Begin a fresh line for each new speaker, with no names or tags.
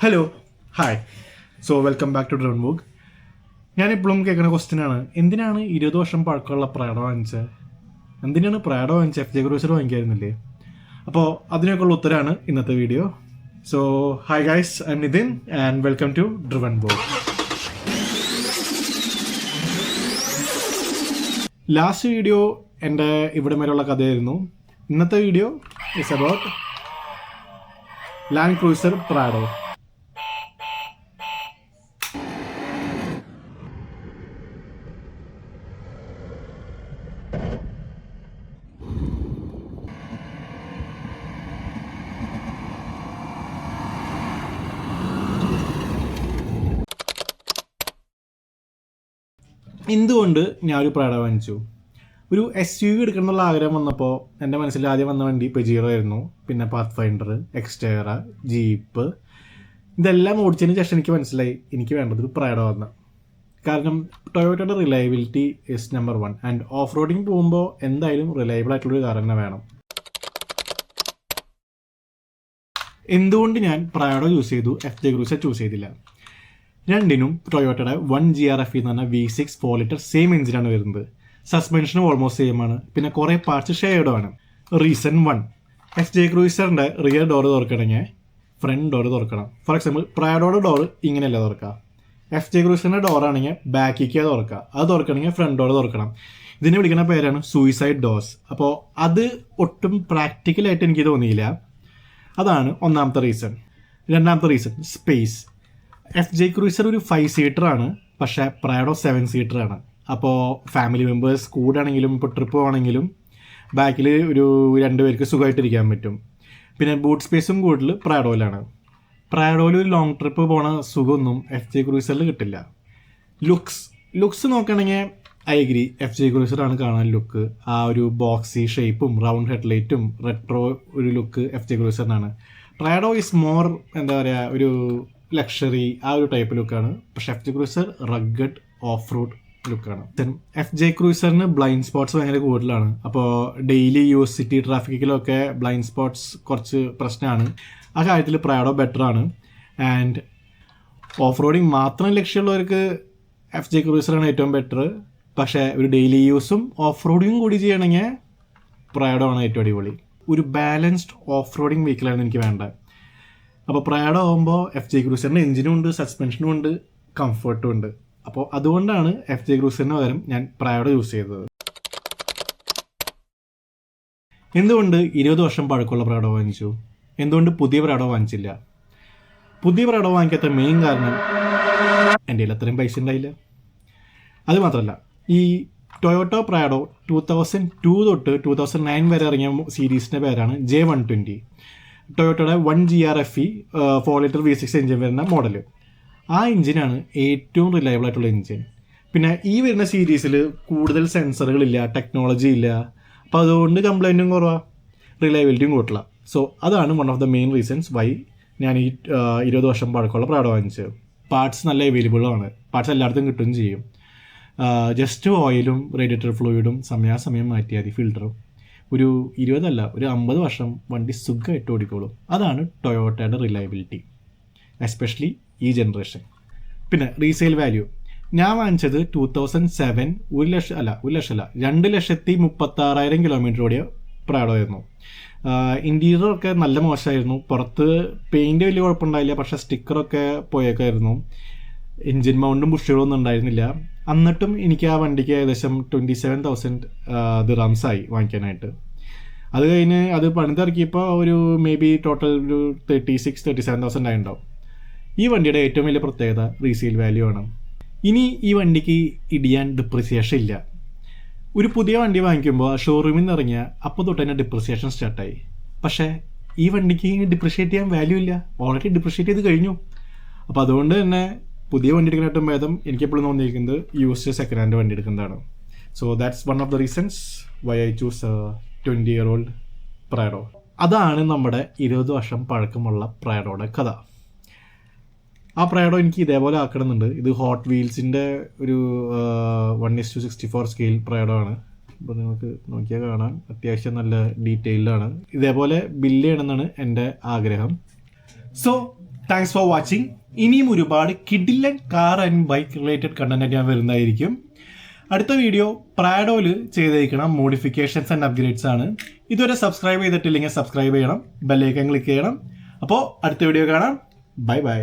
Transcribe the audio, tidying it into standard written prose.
Hello hi welcome back to driven book. ഞാനിപ്പോഴും കേൾക്കുന്ന ക്വസ്റ്റ്യനാണ്, എന്തിനാണ് 20 വർഷം പഴക്കമുള്ള പ്രാഡോ വാങ്ങിച്ചത്? എന്തിനാണ് പ്രാഡോ വാങ്ങിച്ചത്? FJ ക്രൂസർ വാങ്ങിക്കായിരുന്നില്ലേ? അപ്പോൾ അതിനൊക്കെയുള്ള ഉത്തരമാണ് ഇന്നത്തെ video. Hi guys, I am Nithin and welcome to driven book. Last video എൻ്റെ ഇവിടെ വരെയുള്ള കഥയായിരുന്നു. ഇന്നത്തെ video is about land cruiser Prado. എന്തുകൊണ്ട് ഞാനൊരു പ്രാഡോ വാങ്ങിച്ചു? ഒരു SUV എടുക്കണം എന്നുള്ള ആഗ്രഹം വന്നപ്പോൾ എൻ്റെ മനസ്സിൽ ആദ്യം വന്ന വണ്ടി പെജീറോ ആയിരുന്നു. പിന്നെ പാത്ത് ഫൈൻഡർ, എക്സ്റ്റേറ, ജീപ്പ്, ഇതെല്ലാം ഓടിച്ചതിന് ശേഷം എനിക്ക് മനസ്സിലായി എനിക്ക് വേണ്ടത് ഒരു പ്രാഡോ വന്ന. കാരണം ടൊയോട്ടയുടെ reliability is number 1 and off roading പോകുമ്പോൾ എന്തായാലും റിലയബിൾ ആയിട്ടുള്ളൊരു കാർ തന്നെ വേണം. എന്തുകൊണ്ട് ഞാൻ പ്രാഡോ ചൂസ് ചെയ്തു, FJ ക്രൂസർ ചൂസ് ചെയ്തില്ല? രണ്ടിനും ടൊയോട്ടയുടെ 1GR-FE എന്ന് പറഞ്ഞാൽ V6 4 ലിറ്റർ സെയിം എഞ്ചിനാണ് വരുന്നത്. സസ്പെൻഷനും ഓൾമോസ്റ്റ് സെയിം ആണ്. പിന്നെ കുറേ പാർട്സ് ഷെയർഡും ആണ്. റീസൺ 1, FJ ക്രൂസറിൻ്റെ റിയർ ഡോറ് തുറക്കണമെങ്കിൽ ഫ്രണ്ട് ഡോറ് തുറക്കണം. ഫോർ എക്സാമ്പിൾ പ്രാഡോയുടെ ഡോറ് ഇങ്ങനെയല്ല തുറക്കുക. FJ ക്രൂസറിൻ്റെ ഡോറാണെങ്കിൽ ബാക്കിലേക്ക് തുറക്കുക. അത് തുറക്കണമെങ്കിൽ ഫ്രണ്ട് ഡോറ് തുറക്കണം. ഇതിനെ വിളിക്കുന്ന പേരാണ് സൂയിസൈഡ് ഡോർസ്. അപ്പോൾ അത് ഒട്ടും പ്രാക്ടിക്കലായിട്ട് എനിക്ക് തോന്നിയില്ല. അതാണ് ഒന്നാമത്തെ റീസൺ. രണ്ടാമത്തെ റീസൺ സ്പേസ്. FJ ക്രൂസർ ഒരു 5 സീറ്ററാണ്, പക്ഷേ പ്രാഡോ 7 സീറ്ററാണ്. അപ്പോൾ ഫാമിലി മെമ്പേഴ്സ് കൂടാണെങ്കിലും ഇപ്പോൾ ട്രിപ്പ് പോകണമെങ്കിലും ബാക്കിൽ ഒരു 2 പേർക്ക് സുഖമായിട്ടിരിക്കാൻ പറ്റും. പിന്നെ ബൂട്ട് സ്പേസും കൂടുതൽ പ്രാഡോയിലാണ്. പ്രാഡോയിൽ ഒരു ലോങ് ട്രിപ്പ് പോണ സുഖമൊന്നും FJ ക്രൂസറിൽ കിട്ടില്ല. ലുക്സ് നോക്കുകയാണെങ്കിൽ ഐ അഗ്രി, FJ ക്രൂസറാണ് കാണാൻ ലുക്ക്. ആ ഒരു ബോക്സി ഷേപ്പും റൗണ്ട് ഹെഡ്ലൈറ്റും റെട്രോ ഒരു ലുക്ക് FJ ക്രൂസറിനാണ്. പ്രാഡോ ഈസ് മോർ എന്താ പറയുക, ഒരു ലക്ഷറി ആ ഒരു ടൈപ്പ് ലുക്കാണ്. പക്ഷെ FJ cruiser rugged off road ലുക്കാണ്. FJ ക്രൂസറിന് ബ്ലൈൻഡ് സ്പോട്ട്സ് ഭയങ്കര കൂടുതലാണ്. അപ്പോൾ ഡെയിലി യൂസ് സിറ്റി ട്രാഫിക്കിലൊക്കെ ബ്ലൈൻഡ് സ്പോട്ട്സ് കുറച്ച് പ്രശ്നമാണ്. ആ കാര്യത്തിൽ പ്രാഡോ ബെറ്റർ ആണ്. ആൻഡ് ഓഫ് റോഡിങ് മാത്രം ലക്ഷ്യമുള്ളവർക്ക് FJ ക്രൂസറാണ് ഏറ്റവും ബെറ്റർ. പക്ഷേ ഒരു ഡെയിലി യൂസും ഓഫ് റോഡിങ്ങും കൂടി ചെയ്യണമെങ്കിൽ പ്രാഡോ ആണ് ഏറ്റവും അടിപൊളി. ഒരു ബാലൻസ്ഡ് ഓഫ് റോഡിങ് വെഹിക്കിളാണ് എനിക്ക് വേണ്ടത്. അപ്പോൾ പ്രാഡോ ആകുമ്പോൾ FJ ക്രൂസറിന് എഞ്ചിനും ഉണ്ട്, സസ്പെൻഷനും ഉണ്ട്, കംഫർട്ടും ഉണ്ട്. അപ്പോൾ അതുകൊണ്ടാണ് FJ ക്രൂസറിന് പകരം ഞാൻ പ്രാഡോ യൂസ് ചെയ്തത്. എന്തുകൊണ്ട് 20 വർഷം പഴക്കമുള്ള പ്രാഡോ വാങ്ങിച്ചു? എന്തുകൊണ്ട് പുതിയ പ്രാഡോ വാങ്ങിച്ചില്ല? പുതിയ പ്രാഡോ വാങ്ങിക്കാത്ത മെയിൻ കാരണം എൻ്റെ കയ്യിൽ അത്രയും പൈസ ഉണ്ടായില്ല. അതുമാത്രമല്ല, ഈ ടൊയോട്ടോ പ്രാഡോ 2002 തൊട്ട് 2009 വരെ ഇറങ്ങിയ സീരീസിൻ്റെ പേരാണ് J120. ടൊയോട്ടയുടെ 1GR-FE 4 litre V6 engine വരുന്ന മോഡൽ. ആ എഞ്ചിനാണ് ഏറ്റവും റിലയബിൾ ആയിട്ടുള്ള എഞ്ചിൻ. പിന്നെ ഈ വരുന്ന സീരീസിൽ കൂടുതൽ സെൻസറുകളില്ല, ടെക്നോളജി ഇല്ല. അപ്പോൾ അതുകൊണ്ട് കംപ്ലൈൻറ്റും കുറവാണ്, റിലയബിലിറ്റിയും കൂട്ടില്ല. അതാണ് one of the main reasons Y ഞാൻ ഈ 20 വർഷം പഴക്കമുള്ള പ്രാഡോ വാങ്ങിച്ചത്. പാർട്സ് നല്ല അവൈലബിളുമാണ്, പാർട്സ് എല്ലായിടത്തും കിട്ടുകയും ചെയ്യും. ജസ്റ്റ് ഓയിലും റേഡിയേറ്റർ ഫ്ലൂയിഡും സമയാസമയം മാറ്റിയാൽ മതി, ഫിൽറ്ററും. ഒരു 20 അല്ല, ഒരു 50 വർഷം വണ്ടി സുഖമായിട്ട് ഓടിക്കോളും. അതാണ് ടൊയോട്ടയുടെ റിലയബിലിറ്റി, എസ്പെഷ്യലി ഈ ജനറേഷൻ. പിന്നെ റീസെയിൽ വാല്യൂ ഞാൻ വാങ്ങിച്ചത് 2007 2,36,000 കിലോമീറ്റർ ഓടിയ പ്രാഡോ ആയിരുന്നു. ഇൻറ്റീരിയറൊക്കെ നല്ല മോശമായിരുന്നു. പുറത്ത് പെയിൻറ്റ് വലിയ കുഴപ്പമുണ്ടായില്ല, പക്ഷേ സ്റ്റിക്കറൊക്കെ പോയേക്കായിരുന്നു. എൻജിൻ മൗണ്ടും ബുഷുകളൊന്നും ഉണ്ടായിരുന്നില്ല. എന്നിട്ടും എനിക്ക് ആ വണ്ടിക്ക് ഏകദേശം 27,000 ദിർഹംസായി വാങ്ങിക്കാനായിട്ട്. അത് കഴിഞ്ഞ് അത് പണിതിറക്കിയപ്പോൾ ഒരു മേ ബി ടോട്ടൽ ഒരു 36,000-37,000 ആയിട്ടുണ്ടാവും. ഈ വണ്ടിയുടെ ഏറ്റവും വലിയ പ്രത്യേകത റീസെയിൽ വാല്യൂ ആണ്. ഇനി ഈ വണ്ടിക്ക് ഇടിയാൻ ഡിപ്രിസിയേഷൻ ഇല്ല. ഒരു പുതിയ വണ്ടി വാങ്ങിക്കുമ്പോൾ ഷോറൂമിൽ നിന്ന് ഇറങ്ങിയ അപ്പോൾ തൊട്ട് തന്നെ ഡിപ്രിസിയേഷൻ സ്റ്റാർട്ടായി. പക്ഷേ ഈ വണ്ടിക്ക് ഡിപ്രിഷിയേറ്റ് ചെയ്യാൻ വാല്യൂ ഇല്ല, ഓൾറെഡി ഡിപ്രിഷിയേറ്റ് ചെയ്ത് കഴിഞ്ഞു. അപ്പോൾ അതുകൊണ്ട് തന്നെ പുതിയ വണ്ടി എടുക്കാനായിട്ടും ഭേദം എനിക്കെപ്പോഴും തോന്നിയിരിക്കുന്നത് യൂസ്ഡ് സെക്കൻഡ് ഹാൻഡ് വണ്ടി എടുക്കുന്നതാണ്. That's one of the reasons Y I choose 20-year-old Prado. അതാണ് നമ്മുടെ 20 വർഷം പഴക്കമുള്ള പ്രാഡോയുടെ കഥ. ആ പ്രാഡോ എനിക്ക് ഇതേപോലെ ആക്കണമെന്നുണ്ട്. ഇത് ഹോട്ട് വീൽസിൻ്റെ ഒരു 1:64 സ്കെയിൽ പ്രാഡോ ആണ്. അപ്പോൾ നിങ്ങൾക്ക് നോക്കിയാൽ കാണാം, അത്യാവശ്യം നല്ല ഡീറ്റെയിൽഡാണ്. ഇതേപോലെ ബില്ല് ചെയ്യണമെന്നാണ് എൻ്റെ ആഗ്രഹം. Thanks for watching. ഇനിയും ഒരുപാട് കിഡിലൻ car and bike related content ഞാൻ വരുന്നതായിരിക്കും. അടുത്ത വീഡിയോ പ്രാഡോയിൽ ചെയ്തേക്കണം മോഡിഫിക്കേഷൻസ് ആൻഡ് അപ്ഗ്രേഡ്സ് ആണ്. ഇതുവരെ സബ്സ്ക്രൈബ് ചെയ്തിട്ടില്ലെങ്കിൽ സബ്സ്ക്രൈബ് ചെയ്യണം, ബെല്ലൈക്കൺ ക്ലിക്ക് ചെയ്യണം. അപ്പോൾ അടുത്ത വീഡിയോ കാണാം. Bye bye.